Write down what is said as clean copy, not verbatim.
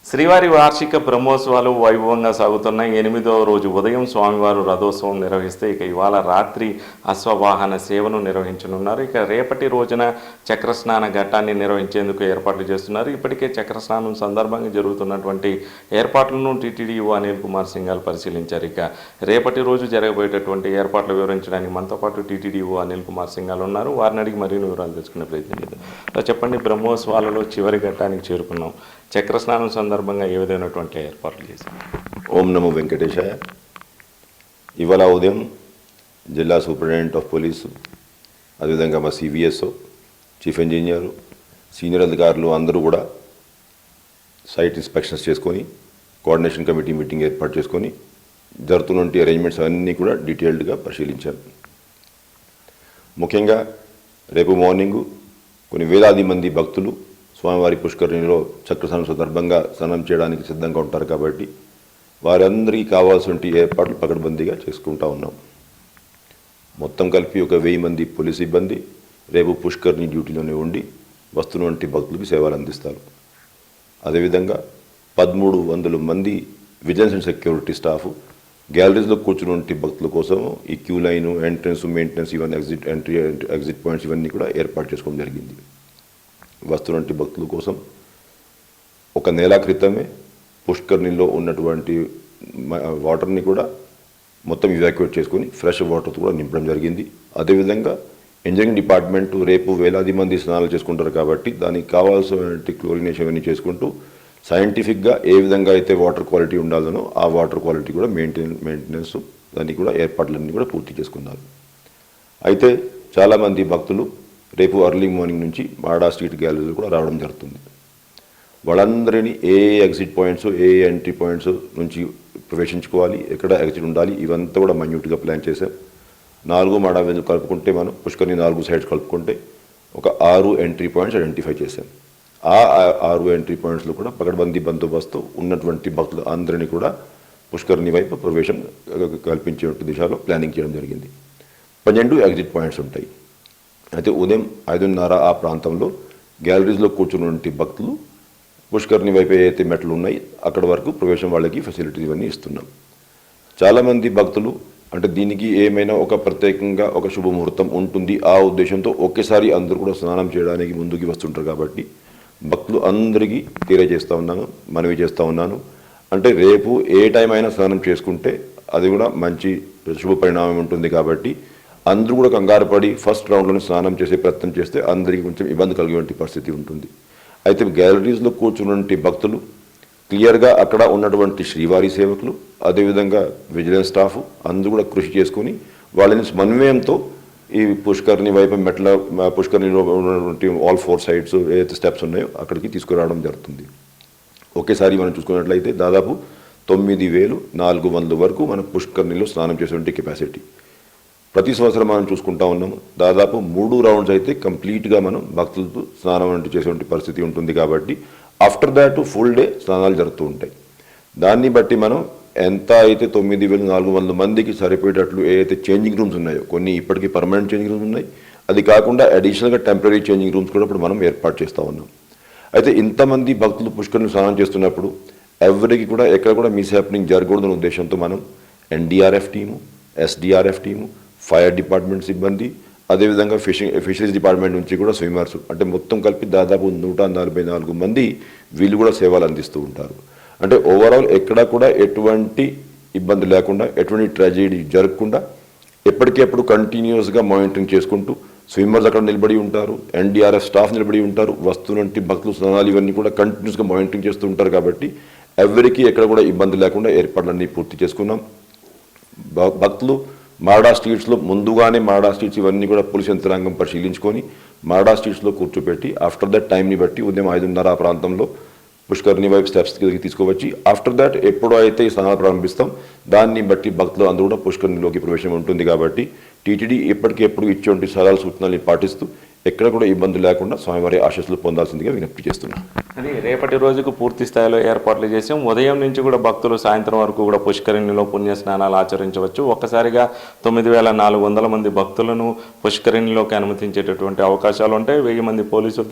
శ్రీవారి వార్షిక బ్రహ్మోత్సవాలు వైభవంగా సాగుతున్నాయి. 8వ రోజు ఉదయం స్వామివారు రథోత్సవం నిర్వహిస్తే ఇవాళ రాత్రి అశ్వవాహన సేవను నిర్వహించనున్నారు. రేపటి రోజున చక్రస్నాన ఘట్టాన్ని నిర్వహించేందుకు ఏర్పాట్లు చేస్తున్నారు. ఇప్పటికే చక్రస్నానం సందర్భంగా జరుగుతున్నటువంటి ఏర్పాట్లను టీటీడీఓ అనిల్ కుమార్ సింఘాల్ పరిశీలించారు. రేపటి రోజు జరగబోయేటటువంటి ఏర్పాట్లు వివరించడానికి మనతో పాటు టీటీడీఓ అనిల్ కుమార్ సింఘాల్ ఉన్నారు. వారిని అడిగి మరిన్ని వివరాలు తెలుసుకునే ప్రయత్నం చేద్దాం. చెప్పండి, బ్రహ్మోత్సవాలలో చివరి ఘట్టానికి చేరుకున్నాం. చక్రస్నానం సందర్భంగా ఏ విధమైనటువంటి ఏర్పాట్లు చేశారు? ఓం నమో వెంకటేశాయ. ఇవాళ ఉదయం జిల్లా సూపరింటెండెంట్ ఆఫ్ పోలీసు, అదేవిధంగా మా సివిఎస్ఓ, చీఫ్ ఇంజనీరు, సీనియర్ అధికారులు అందరూ కూడా సైట్ ఇన్స్పెక్షన్స్ చేసుకొని కోఆర్డినేషన్ కమిటీ మీటింగ్ ఏర్పాటు చేసుకొని జరుగుతున్న అరేంజ్మెంట్స్ అన్నీ కూడా డీటెయిల్డ్గా పరిశీలించారు. ముఖ్యంగా రేపు మార్నింగు కొన్ని వేలాది మంది భక్తులు స్వామివారి పుష్కరిణిలో చక్రస్నానం సందర్భంగా స్నానం చేయడానికి సిద్ధంగా ఉంటారు కాబట్టి వారందరికీ కావాల్సిన ఏర్పాట్లు పకడ్బందీగా చేసుకుంటూ ఉన్నాం. మొత్తం కలిపి ఒక 1000 మంది పోలీస్ సిబ్బంది రేపు పుష్కరిణి డ్యూటీలోనే ఉండి వస్తున్నటువంటి భక్తులకు సేవలు అందిస్తారు. అదేవిధంగా 1300 మంది విజిలెన్స్ అండ్ సెక్యూరిటీ స్టాఫ్ గ్యాలరీస్లో కూర్చున్నటువంటి భక్తుల కోసం ఈ క్యూ లైను, ఎంట్రన్స్, మెయింటెనెన్స్, ఇవన్నీ ఎగ్జిట్ పాయింట్స్ ఇవన్నీ కూడా ఏర్పాటు చేసుకోవడం జరిగింది. వస్తున్నటువంటి భక్తుల కోసం ఒక నెల క్రితమే పుష్కరిణిలో ఉన్నటువంటి వాటర్ని కూడా మొత్తం ఇవాక్యుయేట్ చేసుకొని ఫ్రెష్ వాటర్తో కూడా నింపడం జరిగింది. అదేవిధంగా ఇంజనీరింగ్ డిపార్ట్మెంట్ రేపు వేలాది మంది స్నానాలు చేసుకుంటారు కాబట్టి దానికి కావాల్సినటువంటి క్లోరినేషన్ ఇవన్నీ చేసుకుంటూ సైంటిఫిక్గా ఏ విధంగా అయితే వాటర్ క్వాలిటీ ఉండాలనో ఆ వాటర్ క్వాలిటీ కూడా మెయింటెనెన్స్ దానికి కూడా ఏర్పాట్లన్నీ కూడా పూర్తి చేసుకున్నారు. అయితే చాలామంది భక్తులు రేపు ఎర్లీ మార్నింగ్ నుంచి మాడా స్ట్రీట్ గ్యాలరీలో కూడా రావడం జరుగుతుంది. వాళ్ళందరినీ ఏ ఎగ్జిట్ పాయింట్స్, ఏ ఎంట్రీ పాయింట్స్ నుంచి ప్రవేశించుకోవాలి, ఎక్కడ ఎగ్జిట్ ఉండాలి, ఇవంతా కూడా మైన్యూట్గా ప్లాన్ చేశాం. 4 మాడా వెందులు కలుపుకుంటే మనం పుష్కరిని 4 సైడ్స్ కలుపుకుంటే ఒక 6 ఎంట్రీ పాయింట్స్ ఐడెంటిఫై చేశాం. ఆ 6 ఎంట్రీ పాయింట్స్లో కూడా పకడ్బందీ బందోబస్తు ఉన్నటువంటి భక్తులు అందరినీ కూడా పుష్కరిని వైపు ప్రవేశం కల్పించే దిశలో ప్లానింగ్ చేయడం జరిగింది. 12 ఎగ్జిట్ పాయింట్స్ ఉంటాయి. అయితే ఉదయం 5:30 ఆ ప్రాంతంలో గ్యాలరీస్లో కూర్చున్నటువంటి భక్తులు పుష్కరిని వైపు ఏదైతే మెట్లు ఉన్నాయి అక్కడ వరకు ప్రవేశం వాళ్ళకి ఫెసిలిటీస్ ఇవన్నీ ఇస్తున్నాం. చాలామంది భక్తులు అంటే దీనికి ఏమైనా ఒక ప్రత్యేకంగా ఒక శుభముహూర్తం ఉంటుంది ఆ ఉద్దేశంతో ఒకేసారి అందరూ కూడా స్నానం చేయడానికి ముందుకు వస్తుంటారు కాబట్టి భక్తులు అందరికీ తెలియజేస్తూ ఉన్నాను, మనవి చేస్తూ ఉన్నాను. అంటే రేపు ఏ టైం అయినా స్నానం చేసుకుంటే అది కూడా మంచి శుభ పరిణామం ఉంటుంది కాబట్టి అందరూ కూడా కంగారు పడి ఫస్ట్ రౌండ్లోనే స్నానం చేసే ప్రయత్నం చేస్తే అందరికీ కొంచెం ఇబ్బంది కలిగే పరిస్థితి ఉంటుంది. అయితే గ్యాలరీస్లో కూర్చున్నటువంటి భక్తులు క్లియర్గా అక్కడ ఉన్నటువంటి శ్రీవారి సేవకులు, అదేవిధంగా విజిలెన్స్ స్టాఫ్ అందరూ కూడా కృషి చేసుకుని వాళ్ళని సమన్వయంతో ఈ పుష్కరిని వైపు పుష్కరిణిలో ఉన్నటువంటి ఆల్ 4 సైడ్స్ ఏదైతే స్టెప్స్ ఉన్నాయో అక్కడికి తీసుకురావడం జరుగుతుంది. ఒకేసారి మనం చూసుకున్నట్లయితే దాదాపు 9400 వరకు మన పుష్కరిణిలో స్నానం చేసేటువంటి కెపాసిటీ. ప్రతి సంవత్సరం మనం చూసుకుంటా ఉన్నాము. దాదాపు 3 రౌండ్స్ అయితే కంప్లీట్గా మనం భక్తులతో స్నానం చేసేటువంటి పరిస్థితి ఉంటుంది కాబట్టి ఆఫ్టర్ దాట్ ఫుల్ డే స్నానాలు జరుగుతూ ఉంటాయి. దాన్ని బట్టి మనం ఎంత అయితే 9400 మందికి సరిపోయేటట్లు ఏదైతే చేంజింగ్ రూమ్స్ ఉన్నాయో, కొన్ని ఇప్పటికీ పర్మనెంట్ చేంజింగ్ రూమ్స్ ఉన్నాయి, అది కాకుండా అడిషనల్గా టెంపరీ చేంజింగ్ రూమ్స్ కూడా ఇప్పుడు మనం ఏర్పాటు చేస్తూ ఉన్నాం. అయితే ఇంతమంది భక్తులు పుష్కరిని స్నానం చేస్తున్నప్పుడు ఎవరికి కూడా ఎక్కడ కూడా మిస్ హ్యాపెనింగ్ జరగకూడదనే ఉద్దేశంతో మనం NDRF team, SDRF team, fire department సిబ్బంది, అదేవిధంగా ఫిషరీస్ డిపార్ట్మెంట్ నుంచి కూడా స్విమ్మర్స్ అంటే మొత్తం కలిపి దాదాపు 144 మంది వీళ్ళు కూడా సేవలు అందిస్తూ ఉంటారు. అంటే ఓవరాల్ ఎక్కడా కూడా ఎటువంటి ఇబ్బంది లేకుండా, ఎటువంటి ట్రాజెడీ జరగకుండా ఎప్పటికెప్పుడు కంటిన్యూస్గా మానిటరింగ్ చేసుకుంటూ స్విమ్మర్స్ అక్కడ నిలబడి ఉంటారు, ఎన్డీఆర్ఎఫ్ స్టాఫ్ నిలబడి ఉంటారు, వస్తున్నటువంటి భక్తులు స్నానాలు ఇవన్నీ కూడా కంటిన్యూస్గా మానిటరింగ్ చేస్తూ ఉంటారు కాబట్టి ఎవరికి ఎక్కడ కూడా ఇబ్బంది లేకుండా ఏర్పాట్లన్నీ పూర్తి చేసుకున్నాం. భక్తులు మాడా స్ట్రీట్స్లో ముందుగానే మాడా స్ట్రీట్స్ ఇవన్నీ కూడా పోలీస్ యంత్రాంగం పరిశీలించుకొని మాడా స్ట్రీట్స్లో కూర్చోపెట్టి ఆఫ్టర్ దట్ టైంని బట్టి ఉదయం 5:30 ఆ ప్రాంతంలో పుష్కరిని వైపు స్టెప్స్ తీసుకువచ్చి ఆఫ్టర్ దాట్ ఎప్పుడో అయితే ఈ స్నానాలు ప్రారంభిస్తాం దాన్ని బట్టి భక్తులు అందరూ కూడా పుష్కరినిలోకి ప్రవేశం ఉంటుంది కాబట్టి టీటీడీ ఎప్పటికెప్పుడు ఇచ్చేటువంటి సలహాలు సూచనలు పాటిస్తూ ఎక్కడ కూడా ఇబ్బంది లేకుండా స్వామివారి ఆశీస్సులు పొందాల్సిందిగా విజ్ఞప్తి చేస్తున్నాం. అది రేపటి రోజుకు పూర్తి స్థాయిలో ఏర్పాట్లు చేసాం. ఉదయం నుంచి కూడా భక్తులు సాయంత్రం వరకు కూడా పుష్కరిణిలో పుణ్య స్నానాలు ఆచరించవచ్చు. ఒక్కసారిగా 9400 మంది భక్తులను పుష్కరిణిలోకి అనుమతించేటటువంటి అవకాశాలు ఉంటాయి. 1000 మంది పోలీసులతో